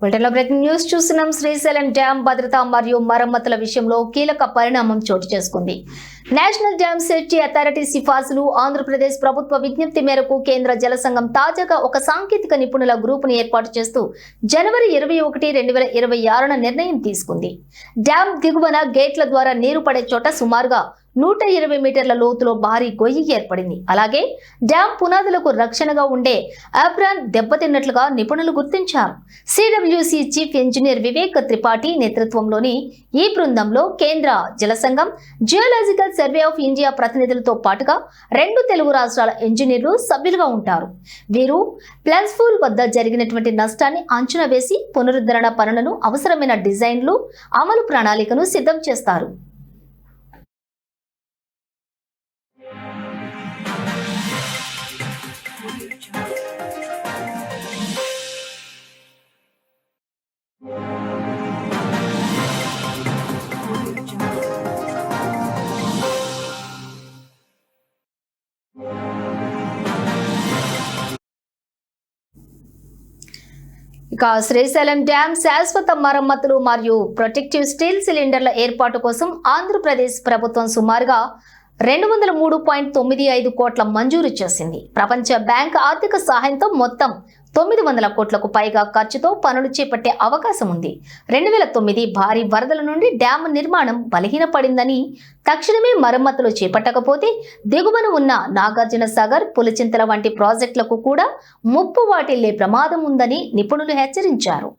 బ్రిటన్లో breaking news చూస్తున్నాం. Srisailam dam భద్రత మరియు మరమ్మతుల విషయంలో కీలక పరిణామం చోటు చేసుకుంది. నేషనల్ డ్యామ్ సేఫ్టీ అథారిటీ సిఫార్సులు, ఆంధ్రప్రదేశ్ ప్రభుత్వ విజ్ఞప్తి మేరకు కేంద్ర జల సంఘం తాజాగా ఒక సాంకేతిక నిపుణుల గ్రూపును ఏర్పాటు చేస్తూ జనవరి 21, 2026న నిర్ణయం తీసుకుంది. డ్యాం దిగువన గేట్ల ద్వారా నీరు పడే చోట సుమారుగా 120 మీటర్ల లోతులో భారీ గొయ్యి ఏర్పడింది. అలాగే డ్యాం పునాదులకు రక్షణగా ఉండే అబ్రాన్ దెబ్బతిన్నట్లుగా నిపుణులు గుర్తించారు. CWC chief engineer Vivek Tripathi నేతృత్వంలోని ఈ బృందంలో కేంద్ర జల సంఘం, జియోలాజికల్ సర్వే ఆఫ్ ఇండియా ప్రతినిధులతో పాటుగా 2 తెలుగు రాష్ట్రాల ఇంజనీర్లు సభ్యులుగా ఉంటారు. వీరు ప్లస్ఫూల్ వద్ద జరిగినటువంటి నష్టాన్ని అంచనా వేసి పునరుద్ధరణ పనులను, అవసరమైన డిజైన్లు, అమలు ప్రణాళికను సిద్ధం చేస్తారు. ఇక శ్రీశైలం డ్యాం శాశ్వత మరమ్మతులు మరియు ప్రొటెక్టివ్ స్టీల్ సిలిండర్ల ఏర్పాటు కోసం ఆంధ్రప్రదేశ్ ప్రభుత్వం సుమారుగా 203.95 కోట్ల మంజూరు చేసింది. ప్రపంచ బ్యాంక్ ఆర్థిక సహాయంతో మొత్తం 900 కోట్లకు పైగా ఖర్చుతో పనులు చేపట్టే అవకాశం ఉంది. 2009 భారీ వరదల నుండి డ్యాం నిర్మాణం బలహీనపడిందని, తక్షణమే మరమ్మతులు చేపట్టకపోతే దిగువన ఉన్న నాగార్జున సాగర్, పులిచింతల వంటి ప్రాజెక్టులకు కూడా ముప్పు వాటిల్లే ప్రమాదం ఉందని నిపుణులు హెచ్చరించారు.